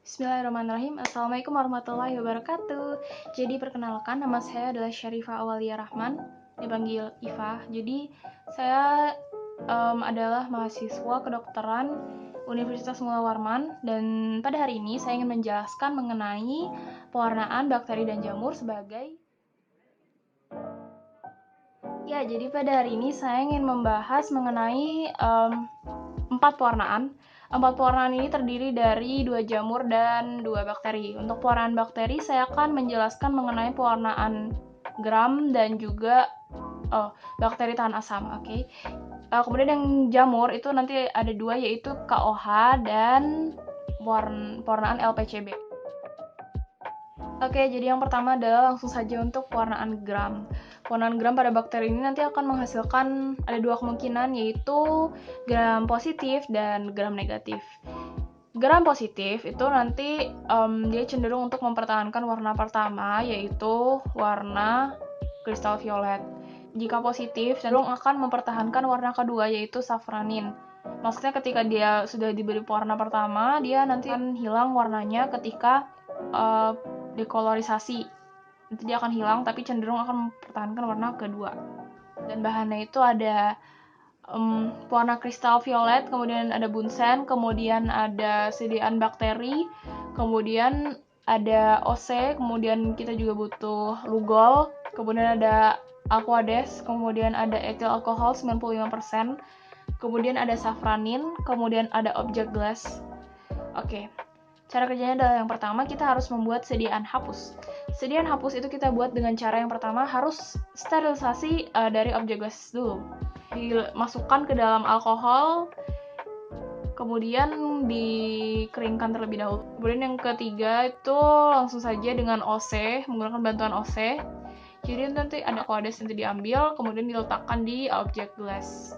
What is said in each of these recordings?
Bismillahirrahmanirrahim. Assalamualaikum warahmatullahi wabarakatuh. Jadi perkenalkan, nama saya adalah Syarifah Awalia Rahman, dipanggil Iva. Jadi saya adalah mahasiswa kedokteran Universitas Mula Warman, dan pada hari ini saya ingin menjelaskan mengenai pewarnaan bakteri dan jamur sebagai jadi pada hari ini saya ingin membahas mengenai 4 pewarnaan. 4 pewarnaan ini terdiri dari 2 jamur dan 2 bakteri. Untuk pewarnaan bakteri, saya akan menjelaskan mengenai pewarnaan gram dan juga bakteri tahan asam. Oke. Kemudian yang jamur itu nanti ada 2, yaitu KOH dan pewarnaan LPCB. Oke, jadi yang pertama adalah langsung saja untuk pewarnaan gram. Pewarnaan gram pada bakteri ini nanti akan menghasilkan ada 2 kemungkinan, yaitu gram positif dan gram negatif. Gram positif itu nanti dia cenderung untuk mempertahankan warna pertama, yaitu warna kristal violet. Jika positif, cenderung akan mempertahankan warna kedua, yaitu safranin. Maksudnya ketika dia sudah diberi pewarna pertama, dia nanti akan hilang warnanya ketika dekolorisasi. Nanti dia akan hilang, tapi cenderung akan mempertahankan warna kedua. Dan bahannya itu ada warna kristal violet, kemudian ada bunsen, kemudian ada sediaan bakteri, kemudian ada OC, kemudian kita juga butuh lugol, kemudian ada aquades, kemudian ada etil alkohol 95%, kemudian ada safranin, kemudian ada object glass. Oke. Cara kerjanya adalah yang pertama kita harus membuat sediaan hapus. Sediaan hapus itu kita buat dengan cara yang pertama harus sterilisasi dari objek gas dulu. Dimasukkan ke dalam alkohol, kemudian dikeringkan terlebih dahulu. Kemudian yang ketiga itu langsung saja dengan OC, menggunakan bantuan OC. Jadi nanti ada aquades yang diambil, kemudian diletakkan di objek glass.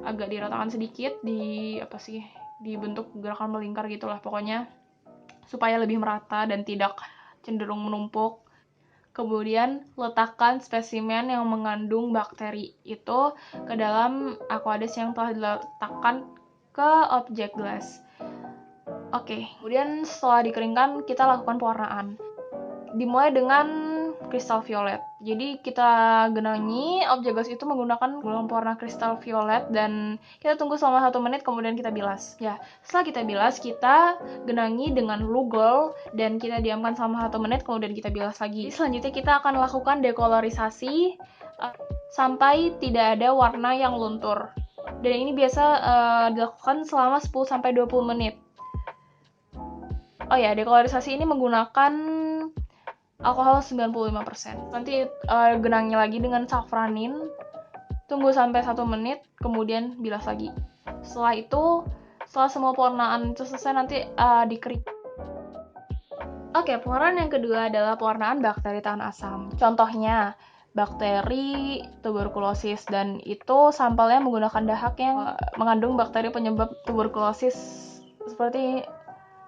Agak diratakan sedikit, dibentuk gerakan melingkar gitulah pokoknya, supaya lebih merata dan tidak cenderung menumpuk. Kemudian letakkan spesimen yang mengandung bakteri itu ke dalam aquades yang telah diletakkan ke objek glass. Oke, kemudian setelah dikeringkan kita lakukan pewarnaan. Dimulai dengan kristal violet. Jadi kita genangi objek gas itu menggunakan pewarna kristal violet dan kita tunggu selama 1 menit, kemudian kita bilas. Ya, setelah kita bilas, kita genangi dengan lugol dan kita diamkan selama 1 menit, kemudian kita bilas lagi. Jadi, selanjutnya kita akan lakukan dekolorisasi sampai tidak ada warna yang luntur. Dan ini biasa dilakukan selama 10-20 menit. Oh ya, dekolorisasi ini menggunakan alkohol 95%. Nanti genangi lagi dengan safranin, tunggu sampai 1 menit, kemudian bilas lagi. Setelah itu, setelah semua pewarnaan itu selesai, nanti dikering. Oke, pewarnaan yang kedua adalah pewarnaan bakteri tahan asam. Contohnya, bakteri tuberkulosis, dan itu sampelnya menggunakan dahak yang mengandung bakteri penyebab tuberkulosis seperti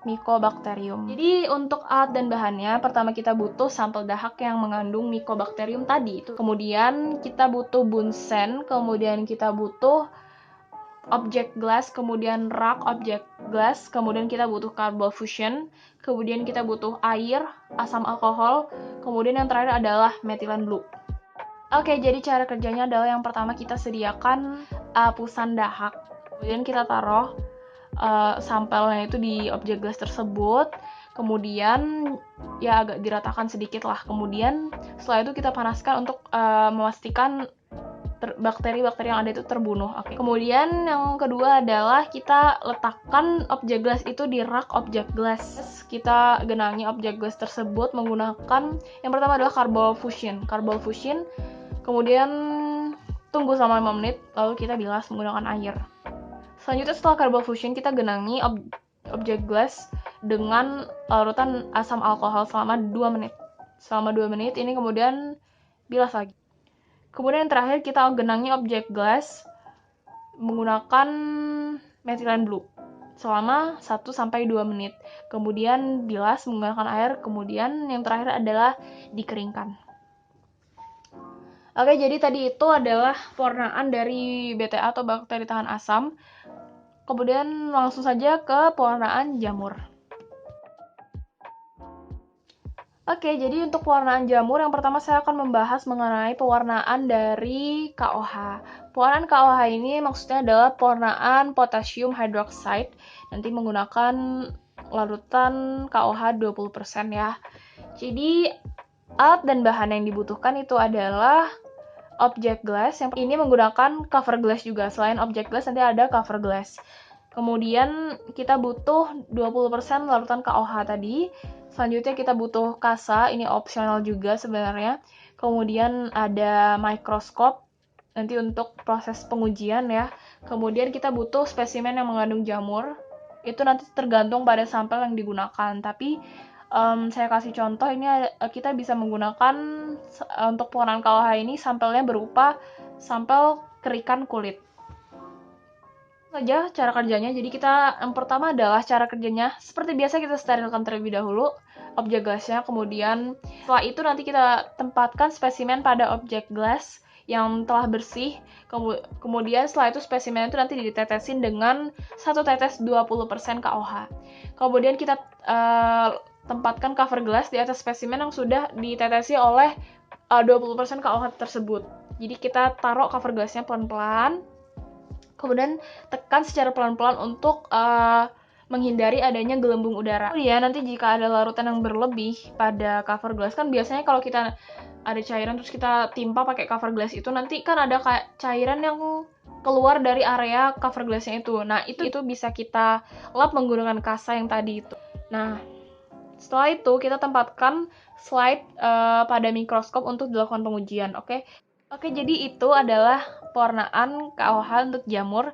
Mycobacterium. Jadi untuk alat dan bahannya, pertama kita butuh sampel dahak yang mengandung Mycobacterium tadi. Kemudian kita butuh bunsen, kemudian kita butuh object glass, kemudian rak object glass, kemudian kita butuh carbon fusion, kemudian kita butuh air, asam alkohol, kemudian yang terakhir adalah metilen blue. Oke, jadi cara kerjanya adalah yang pertama kita sediakan hapusan dahak, kemudian kita taruh sampelnya itu di objek gas tersebut, kemudian ya agak diratakan sedikit lah, kemudian setelah itu kita panaskan untuk memastikan bakteri-bakteri yang ada itu terbunuh. Oke. Kemudian yang kedua adalah kita letakkan objek gas itu di rak objek gas. Kita genangi objek gas tersebut menggunakan yang pertama adalah carbon fusion, kemudian tunggu selama 5 menit, lalu kita bilas menggunakan air. Selanjutnya setelah carbon fusion kita genangi objek glass dengan larutan asam alkohol selama 2 menit. Selama 2 menit ini kemudian bilas lagi. Kemudian yang terakhir kita genangi objek glass menggunakan metilen blue selama 1-2 menit. Kemudian bilas menggunakan air, kemudian yang terakhir adalah dikeringkan. Oke, jadi tadi itu adalah pewarnaan dari BTA atau bakteri tahan asam. Kemudian langsung saja ke pewarnaan jamur. Oke, jadi untuk pewarnaan jamur, yang pertama saya akan membahas mengenai pewarnaan dari KOH. Pewarnaan KOH ini maksudnya adalah pewarnaan potassium hydroxide, nanti menggunakan larutan KOH 20% ya. Jadi, alat dan bahan yang dibutuhkan itu adalah object glass, yang ini menggunakan cover glass juga. Selain object glass, nanti ada cover glass. Kemudian kita butuh 20% larutan KOH tadi. Selanjutnya kita butuh kasa, ini opsional juga sebenarnya. Kemudian ada mikroskop, nanti untuk proses pengujian ya. Kemudian kita butuh spesimen yang mengandung jamur. Itu nanti tergantung pada sampel yang digunakan. Tapi saya kasih contoh, ini kita bisa menggunakan untuk pewarnaan KOH ini sampelnya berupa sampel kerikan kulit. Saja cara kerjanya. Jadi kita yang pertama adalah cara kerjanya seperti biasa, kita sterilkan terlebih dahulu objek glassnya, kemudian setelah itu nanti kita tempatkan spesimen pada objek glass yang telah bersih. Kemudian setelah itu spesimen itu nanti ditetesin dengan 1 tetes 20% KOH. Kemudian kita tempatkan cover glass di atas spesimen yang sudah ditetesi oleh 20% KOH tersebut. Jadi kita taruh cover glassnya pelan-pelan, kemudian tekan secara pelan-pelan untuk menghindari adanya gelembung udara. Kemudian nanti jika ada larutan yang berlebih pada cover glass, kan biasanya kalau kita ada cairan terus kita timpa pakai cover glass itu, nanti kan ada kayak cairan yang keluar dari area cover glassnya itu. Nah, itu bisa kita lap menggunakan kasa yang tadi itu. Nah, setelah itu kita tempatkan slide pada mikroskop untuk dilakukan pengujian, oke? Oke, jadi itu adalah pewarnaan KOH untuk jamur.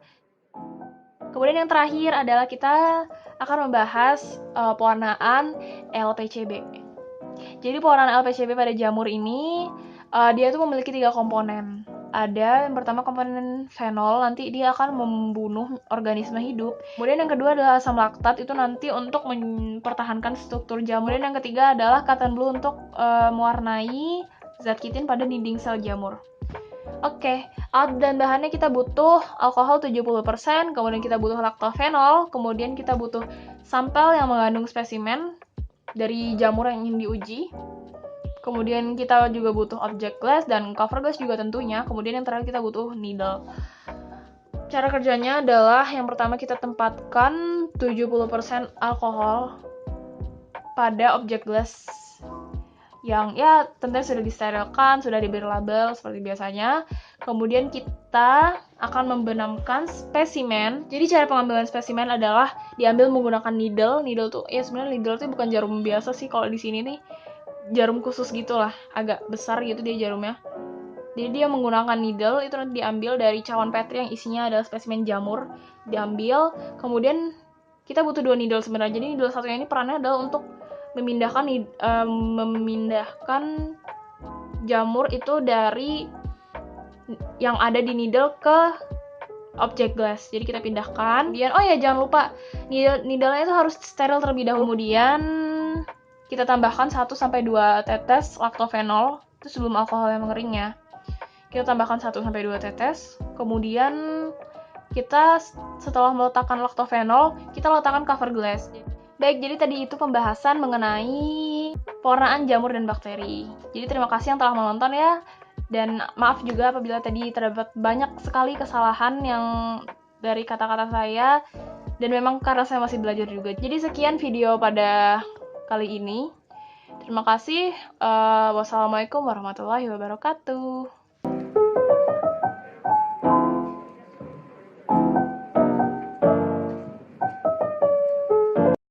Kemudian yang terakhir adalah kita akan membahas pewarnaan LPCB. Jadi pewarnaan LPCB pada jamur ini, dia tuh memiliki 3 komponen. Ada yang pertama komponen fenol, nanti dia akan membunuh organisme hidup. Kemudian yang kedua adalah asam laktat, itu nanti untuk mempertahankan struktur jamur. Dan yang ketiga adalah cotton blue untuk mewarnai zat kitin pada dinding sel jamur. Oke, alat dan bahannya kita butuh alkohol 70%, kemudian kita butuh laktofenol, kemudian kita butuh sampel yang mengandung spesimen dari jamur yang ingin diuji. Kemudian kita juga butuh object glass dan cover glass juga tentunya. Kemudian yang terakhir kita butuh needle. Cara kerjanya adalah yang pertama kita tempatkan 70% alkohol pada object glass yang ya tentunya sudah disterilkan, sudah diberi label seperti biasanya. Kemudian kita akan membenamkan spesimen. Jadi cara pengambilan spesimen adalah diambil menggunakan needle. Needle tuh ya sebenarnya needle tuh bukan jarum biasa sih, kalau di sini nih jarum khusus gitulah, agak besar gitu dia jarumnya. Jadi dia menggunakan needle, itu nanti diambil dari cawan petri yang isinya adalah spesimen jamur, diambil. Kemudian kita butuh 2 needle sebenarnya. Jadi needle satunya ini perannya adalah untuk memindahkan jamur itu dari yang ada di needle ke object glass. Jadi kita pindahkan. Kemudian oh ya jangan lupa needle-nya itu harus steril terlebih dahulu. Kemudian kita tambahkan 1-2 tetes laktofenol itu sebelum alkoholnya mengering ya. Kita tambahkan 1-2 tetes. Kemudian kita setelah meletakkan laktofenol, kita letakkan cover glass. Baik, jadi tadi itu pembahasan mengenai pewarnaan jamur dan bakteri. Jadi terima kasih yang telah menonton ya. Dan maaf juga apabila tadi terdapat banyak sekali kesalahan yang dari kata-kata saya. Dan memang karena saya masih belajar juga. Jadi sekian video pada kali ini. Terima kasih. Wassalamualaikum warahmatullahi wabarakatuh.